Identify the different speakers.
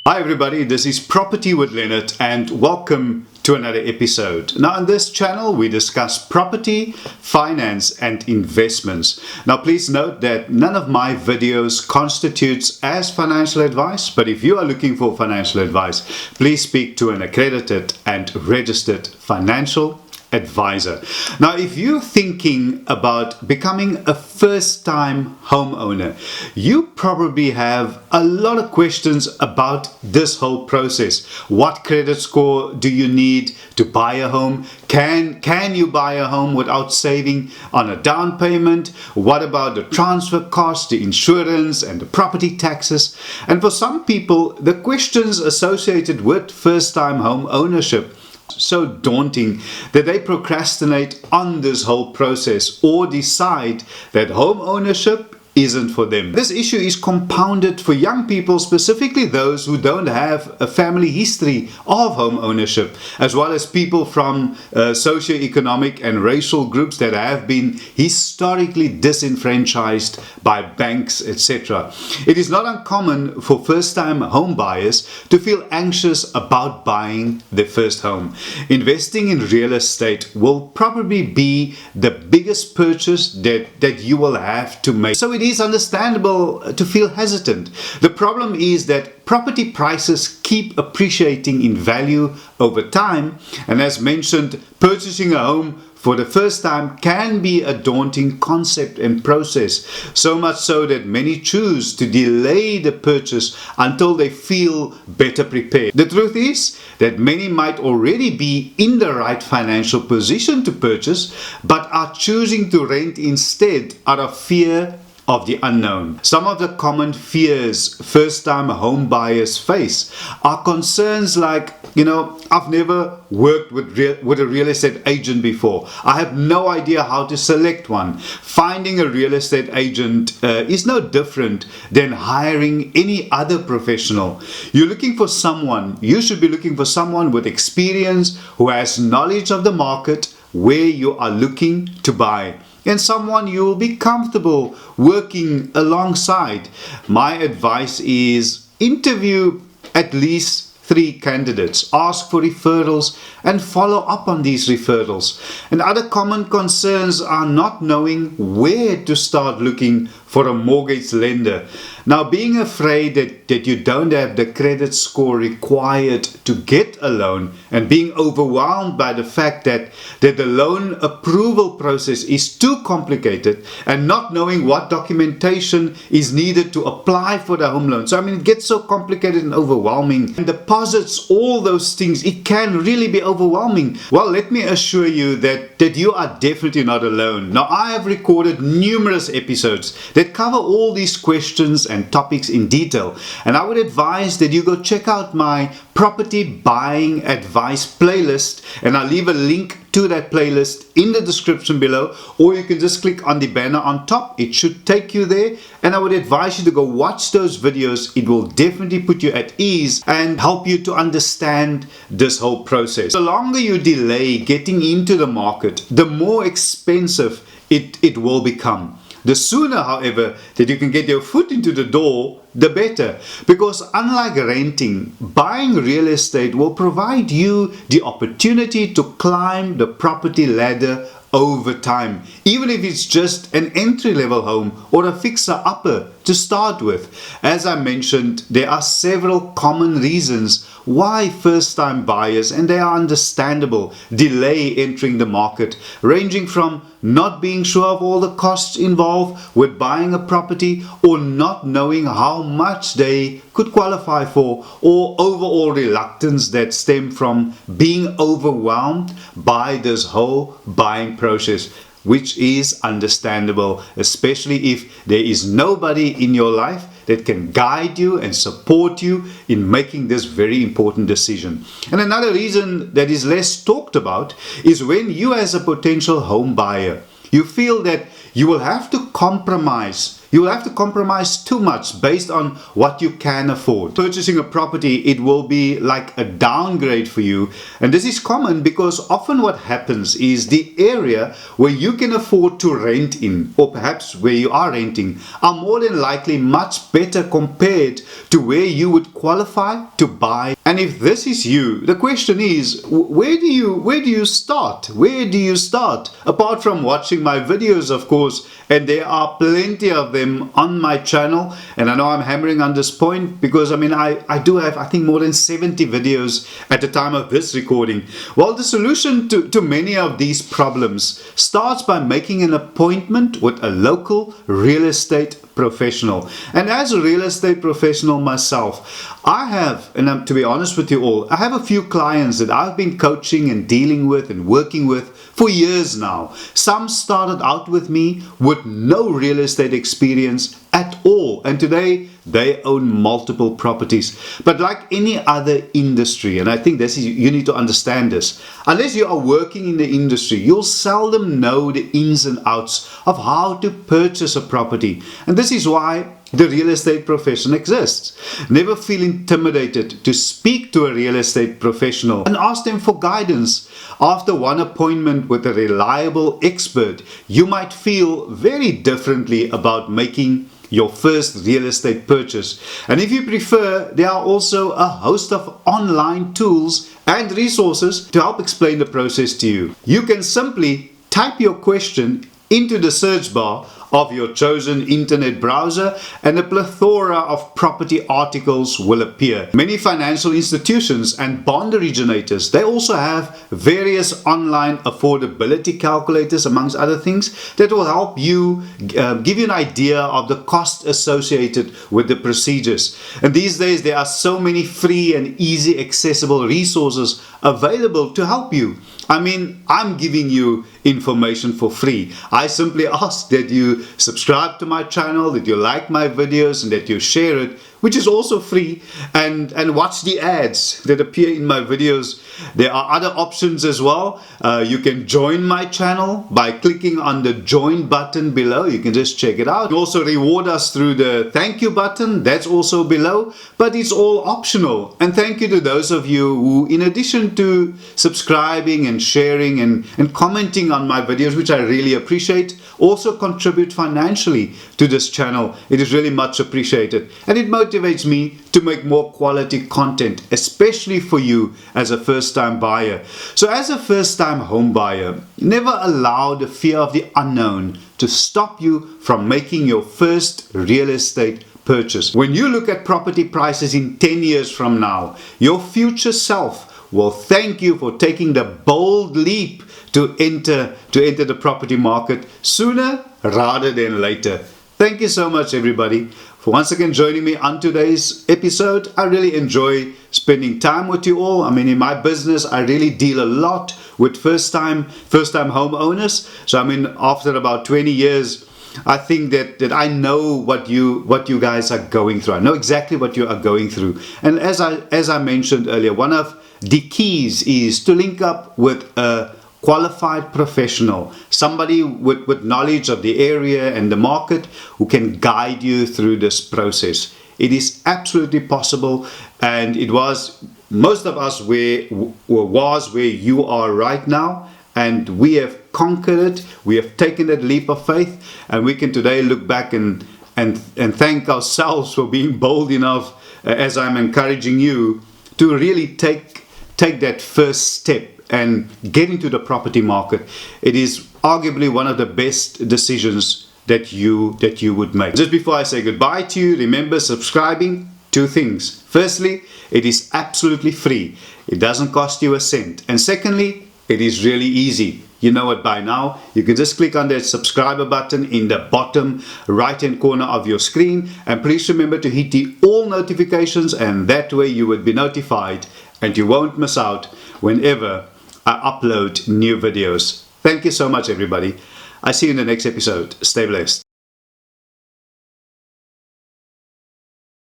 Speaker 1: Hi everybody, this is Property with Leonard and welcome to another episode. Now on this channel we discuss property, finance and investments. Now please note that none of my videos constitutes as financial advice, but if you are looking for financial advice, please speak to an accredited and registered financial advisor. Now, if you're thinking about becoming a first-time homeowner, you probably have a lot of questions about this whole process. What credit score do you need to buy a home? Can you buy a home without saving on a down payment? What about the transfer cost, the insurance and the property taxes? And for some people, the questions associated with first-time home ownership so daunting that they procrastinate on this whole process or decide that home ownership isn't for them. This issue is compounded for young people, specifically those who don't have a family history of home ownership, as well as people from socioeconomic and racial groups that have been historically disenfranchised by banks, etc. It is not uncommon for first-time home buyers to feel anxious about buying their first home. Investing in real estate will probably be the biggest purchase that you will have to make. So it is understandable to feel hesitant. The problem is that property prices keep appreciating in value over time, and as mentioned, purchasing a home for the first time can be a daunting concept and process, so much so that many choose to delay the purchase until they feel better prepared. The truth is that many might already be in the right financial position to purchase, but are choosing to rent instead out of fear of the unknown. Some of the common fears first-time home buyers face are concerns like, I've never worked with a real estate agent before. I have no idea how to select one. Finding a real estate agent is no different than hiring any other professional. You should be looking for someone with experience who has knowledge of the market where you are looking to buy, and someone you will be comfortable working alongside. My advice is interview at least 3 candidates, ask for referrals and follow up on these referrals. And other common concerns are not knowing where to start looking for a mortgage lender. Now, being afraid that you don't have the credit score required to get a loan, and being overwhelmed by the fact that the loan approval process is too complicated, and not knowing what documentation is needed to apply for the home loan. So it gets so complicated and overwhelming. And deposits, all those things, it can really be overwhelming. Well, let me assure you that you are definitely not alone. Now, I have recorded numerous episodes that cover all these questions and topics in detail, and I would advise that you go check out my property buying advice playlist, and I'll leave a link to that playlist in the description below, or you can just click on the banner on top. It should take you there, and I would advise you to go watch those videos. It will definitely put you at ease and help you to understand this whole process. The longer you delay getting into the market, the more expensive it will become. The sooner, however, that you can get your foot into the door, the better. Because unlike renting, buying real estate will provide you the opportunity to climb the property ladder over time, even if it's just an entry-level home or a fixer-upper to start with. As I mentioned, there are several common reasons why first-time buyers, and they are understandable, delay entering the market, ranging from not being sure of all the costs involved with buying a property, or not knowing how much they could qualify for, or overall reluctance that stem from being overwhelmed by this whole buying process, which is understandable, especially if there is nobody in your life that can guide you and support you in making this very important decision. And another reason that is less talked about is when you, as a potential home buyer, you feel that you will have to compromise you will have to compromise too much based on what you can afford. Purchasing a property, it will be like a downgrade for you, and this is common because often what happens is the area where you can afford to rent in, or perhaps where you are renting, are more than likely much better compared to where you would qualify to buy. And if this is you, the question is, where do you start? Where do you start? Apart from watching my videos, of course, and there are plenty of them on my channel, and I know I'm hammering on this point because I do have, I think, more than 70 videos at the time of this recording. Well, the solution to many of these problems starts by making an appointment with a local real estate professional. And as a real estate professional myself, I have, and to be honest with you all, I have a few clients that I've been coaching and dealing with and working with for years now. Some started out with me with no real estate experience at all, and today they own multiple properties. But like any other industry, and I think you need to understand this, unless you are working in the industry, you'll seldom know the ins and outs of how to purchase a property. And this is why the real estate profession exists. Never feel intimidated to speak to a real estate professional and ask them for guidance. After one appointment with a reliable expert, you might feel very differently about making your first real estate purchase. And if you prefer, there are also a host of online tools and resources to help explain the process to you. You can simply type your question into the search bar of your chosen internet browser, and a plethora of property articles will appear. Many financial institutions and bond originators, they also have various online affordability calculators, amongst other things, that will help you give you an idea of the cost associated with the procedures. And these days there are so many free and easy accessible resources available to help you. I'm giving you information for free. I simply ask that you subscribe to my channel, that you like my videos, and that you share it, which is also free, and watch the ads that appear in my videos. There are other options as well. You can join my channel by clicking on the join button below. You can just check it out. You can also reward us through the thank you button. That's also below, but it's all optional. And thank you to those of you who, in addition to subscribing and sharing and commenting on my videos, which I really appreciate, also contribute financially to this channel. It is really much appreciated, and it motivates me to make more quality content, especially for you as a first-time buyer. So as a first-time home buyer, never allow the fear of the unknown to stop you from making your first real estate purchase. When you look at property prices in 10 years from now, your future self will thank you for taking the bold leap to enter the property market sooner rather than later. Thank you so much, everybody, for once again joining me on today's episode. I really enjoy spending time with you all. In my business, I really deal a lot with first-time homeowners. So after about 20 years, I think that I know what you guys are going through. I know exactly what you are going through. And as I mentioned earlier, one of the keys is to link up with a qualified professional, somebody with knowledge of the area and the market, who can guide you through this process. It is absolutely possible, and it was most of us where you are right now, and we have conquered it. We have taken that leap of faith, and we can today look back and thank ourselves for being bold enough, as I'm encouraging you, to really take that first step and get into the property market. It is arguably one of the best decisions that you would make. Just before I say goodbye to you, remember subscribing. 2 things. Firstly, it is absolutely free. It doesn't cost you a cent. And secondly, it is really easy. You know it by now. You can just click on that subscriber button in the bottom right hand corner of your screen, and please remember to hit the all notifications, and that way you would be notified and you won't miss out whenever I upload new videos. Thank you so much, everybody. I see you in the next episode. Stay blessed.